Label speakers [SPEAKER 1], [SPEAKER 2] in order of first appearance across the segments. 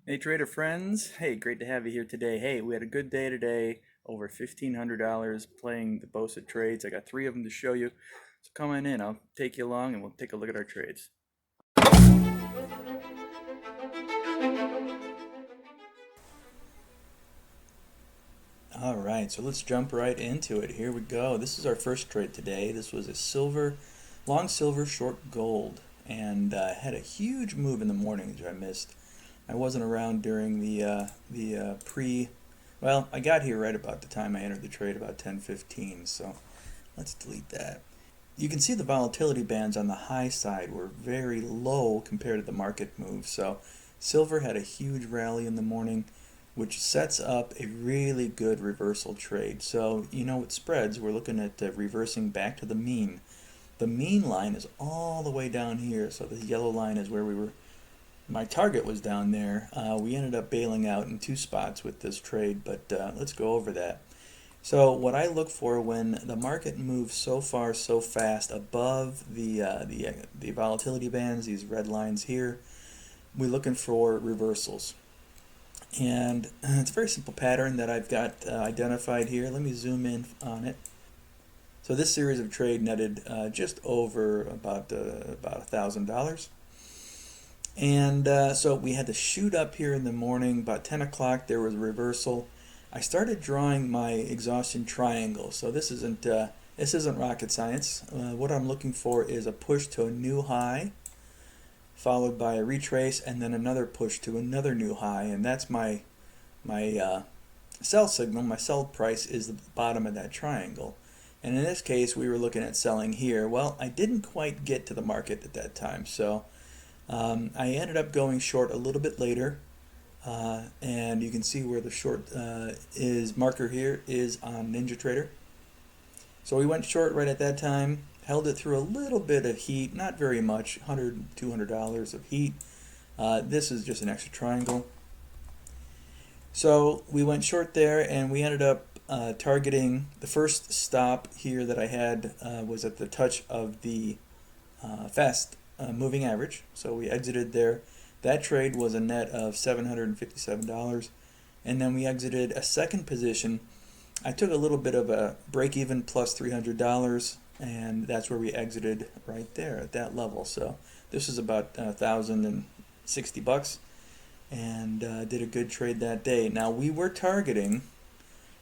[SPEAKER 1] Hey trader friends, hey, great to have you here today. Hey, we had a good day today, over $1,500 playing the BOSA trades. I got three of them to show you. So come on in, I'll take you along and we'll take a look at our trades. All right, so let's jump right into it. Here we go. This is our first trade today. This was a long silver, short gold, and had a huge move in the morning which I missed. I wasn't around during the pre. Well, I got here right about the time I entered the trade, about 10:15. So let's delete that. You can see the volatility bands on the high side were very low compared to the market move. So silver had a huge rally in the morning, which sets up a really good reversal trade. So, with spreads, we're looking at reversing back to the mean. The mean line is all the way down here. So the yellow line is where my target was down there. We ended up bailing out in two spots with this trade, but let's go over that. So what I look for when the market moves so far so fast above the volatility bands, these red lines here, we're looking for reversals. And it's a very simple pattern that I've got identified here. Let me zoom in on it. So this series of trade netted just over about $1,000. And so we had to shoot up here in the morning. About 10 o'clock, there was a reversal. I started drawing my exhaustion triangle. So this isn't rocket science. What I'm looking for is a push to a new high, followed by a retrace, and then another push to another new high. And that's my sell signal. My sell price is the bottom of that triangle. And in this case, we were looking at selling here. Well, I didn't quite get to the market at that time, so I ended up going short a little bit later, and you can see where the short is marker here is on NinjaTrader. So we went short right at that time, held it through a little bit of heat, not very much, $100, $200 of heat. This is just an extra triangle. So we went short there, and we ended up targeting the first stop here that I had was at the touch of the fast moving average. So we exited there. That trade was a net of $757. And then we exited a second position. I took a little bit of a break even plus $300, and that's where we exited right there at that level. So this is about $1,060, and did a good trade that day. Now we were targeting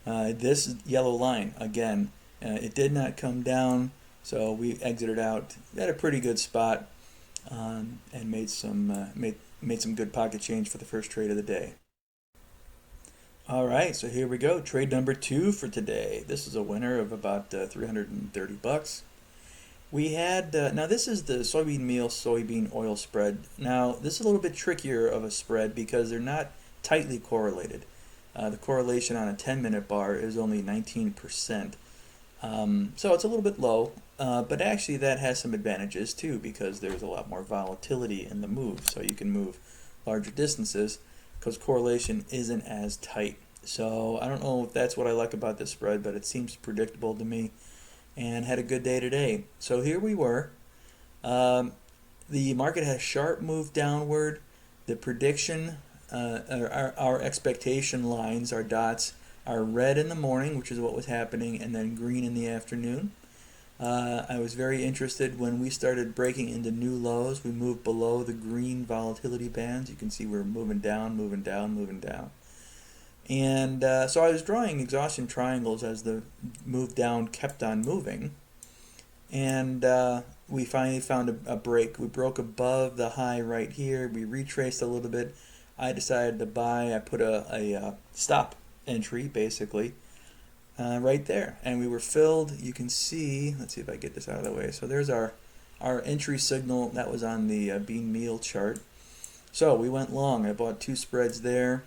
[SPEAKER 1] this yellow line again. It did not come down, so we exited out at a pretty good spot, and made some good pocket change for the first trade of the day. All right, so here we go. Trade number 2 for today. This is a winner of about $330. We had now this is the soybean meal soybean oil spread. Now this is a little bit trickier of a spread because they're not tightly correlated. The correlation on a 10-minute bar is only 19%. So it's a little bit low, but actually that has some advantages too because there's a lot more volatility in the move. So you can move larger distances because correlation isn't as tight. So I don't know if that's what I like about this spread, but it seems predictable to me, and had a good day today. So here we were. The market has sharp moved downward. The prediction, our expectation lines, our dots, are red in the morning, which is what was happening, and then green in the afternoon. I was very interested when we started breaking into new lows. We moved below the green volatility bands. You can see we're moving down, moving down, moving down. And so I was drawing exhaustion triangles as the move down kept on moving. And we finally found a break. We broke above the high right here. We retraced a little bit. I decided to buy. I put a stop entry basically right there, and we were filled. You can see, let's see if I get this out of the way. So there's our entry signal that was on the bean meal chart. So we went long. I bought 2 spreads there,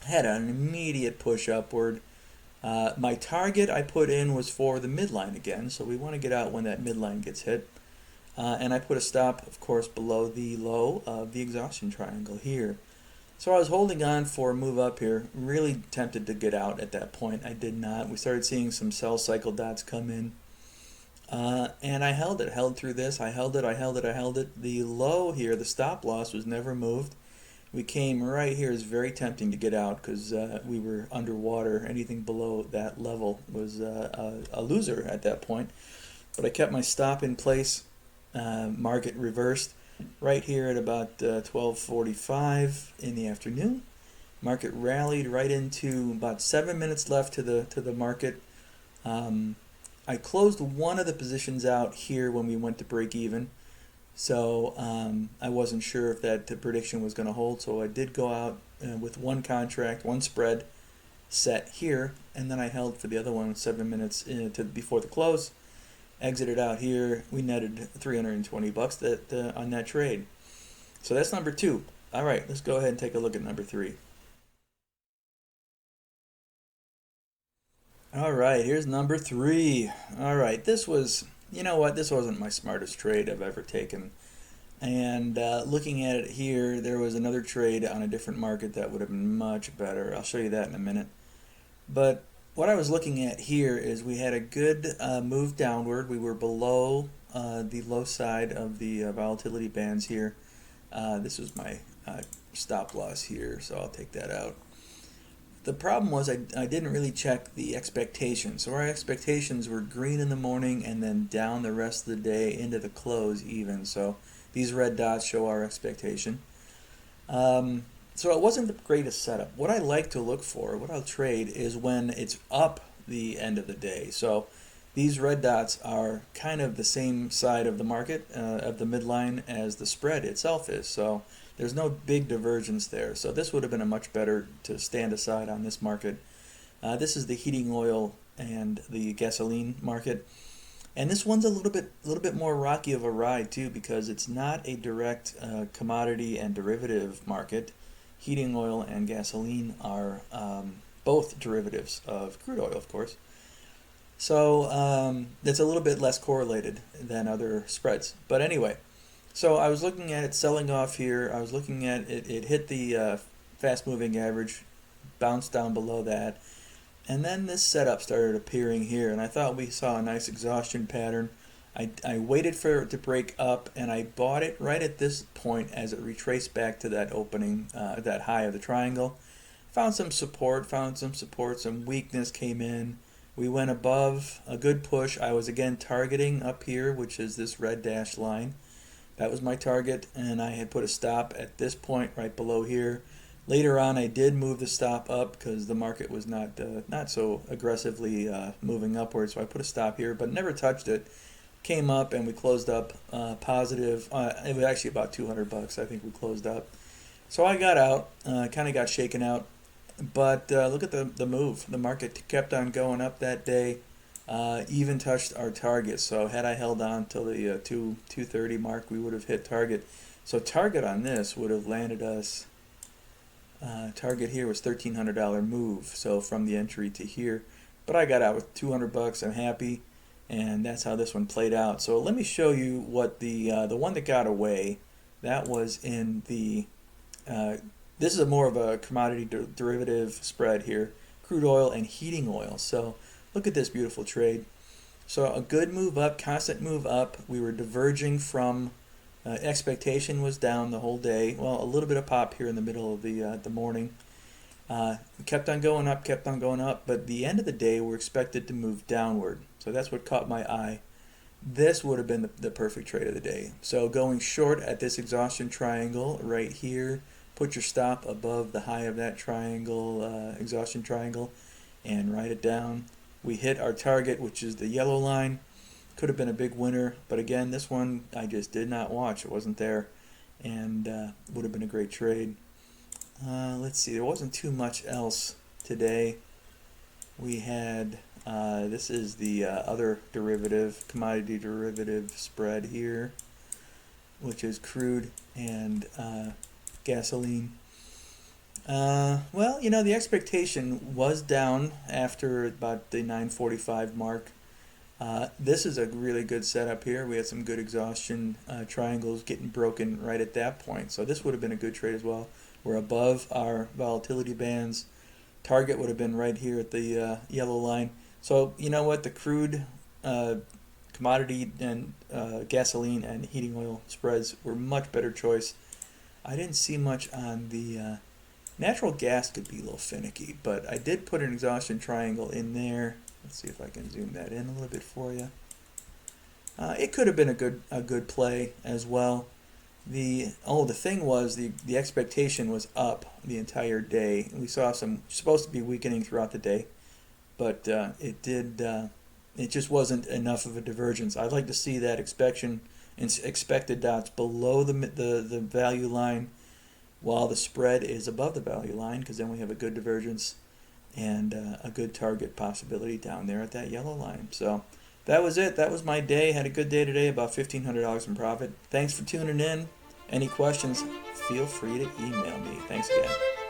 [SPEAKER 1] had an immediate push upward. My target I put in was for the midline again, so we want to get out when that midline gets hit. And I put a stop, of course, below the low of the exhaustion triangle here. So I was holding on for a move up here, really tempted to get out at that point. I did not. We started seeing some sell cycle dots come in. And I held it, held through this. I held it, I held it, I held it. The low here, the stop loss, was never moved. We came right here. It's very tempting to get out because we were underwater. Anything below that level was a loser at that point. But I kept my stop in place. Market reversed right here at about 12:45 in the afternoon. Market rallied right into about 7 minutes left to the market. I closed one of the positions out here when we went to break even. So I wasn't sure if that prediction was going to hold, so I did go out with one contract, one spread set here, and then I held for the other one 7 minutes before the close. Exited out here. We netted 320 bucks on that trade. So that's number 2. All right, let's go ahead and take a look at number 3. All right, here's number 3. All right, this was, you know what, this wasn't my smartest trade I've ever taken. And looking at it here, there was another trade on a different market that would have been much better. I'll show you that in a minute. But what I was looking at here is we had a good move downward. We were below the low side of the volatility bands here. This was my stop loss here, so I'll take that out. The problem was I didn't really check the expectations. So our expectations were green in the morning and then down the rest of the day into the close even. So these red dots show our expectation. So it wasn't the greatest setup. What I like to look for, what I'll trade, is when it's up the end of the day. So these red dots are kind of the same side of the market, of the midline, as the spread itself is. So there's no big divergence there. So this would have been a much better to stand aside on this market. This is the heating oil and the gasoline market. And this one's a little bit more rocky of a ride too, because it's not a direct commodity and derivative market. Heating oil and gasoline are both derivatives of crude oil, of course. So it's a little bit less correlated than other spreads. But anyway, so I was looking at it selling off here. I was looking at it, it hit the fast moving average, bounced down below that. And then this setup started appearing here, and I thought we saw a nice exhaustion pattern. I waited for it to break up, and I bought it right at this point as it retraced back to that opening, that high of the triangle. Found some support, some weakness came in. We went above a good push. I was again targeting up here, which is this red dashed line. That was my target, and I had put a stop at this point right below here. Later on, I did move the stop up because the market was not so aggressively moving upwards, so I put a stop here, but never touched it. Came up and we closed up positive. It was actually about 200 bucks. I think we closed up. So I got out, kind of got shaken out, but look at the move. The market kept on going up that day. Even touched our target. So had I held on till the 230 mark, we would have hit target. So target on this would have landed us. Target here was $1,300 move. So from the entry to here, but I got out with 200 bucks. I'm happy, and that's how this one played out. So let me show you what the one that got away. That was in the. This is a more of a commodity derivative spread here, crude oil and heating oil. So look at this beautiful trade. So a good move up, constant move up. We were diverging from expectation was down the whole day. Well, a little bit of pop here in the middle of the morning. Kept on going up, but the end of the day we're expected to move downward. So that's what caught my eye. This would have been the perfect trade of the day. So going short at this exhaustion triangle right here, put your stop above the high of that triangle, exhaustion triangle, and write it down. We hit our target, which is the yellow line. Could have been a big winner, but again, this one I just did not watch. It wasn't there, and would have been a great trade. Let's see, there wasn't too much else today. We had, this is the other derivative, commodity derivative spread here, which is crude and gasoline. Well, you know, the expectation was down after about the 9:45 mark. This is a really good setup here. We had some good exhaustion triangles getting broken right at that point. So this would have been a good trade as well. We're above our volatility bands. Target would have been right here at the yellow line. So you know what? The crude, commodity, and gasoline and heating oil spreads were much better choice. I didn't see much on the natural gas. Could be a little finicky, but I did put an exhaustion triangle in there. Let's see if I can zoom that in a little bit for you. It could have been a good play as well. The thing was the expectation was up the entire day. We saw some supposed to be weakening throughout the day, but it just wasn't enough of a divergence. I'd like to see that expected dots below the value line, while the spread is above the value line, because then we have a good divergence and a good target possibility down there at that yellow line. So that was it. That was my day. Had a good day today, about $1,500 in profit. Thanks for tuning in. Any questions, feel free to email me. Thanks again.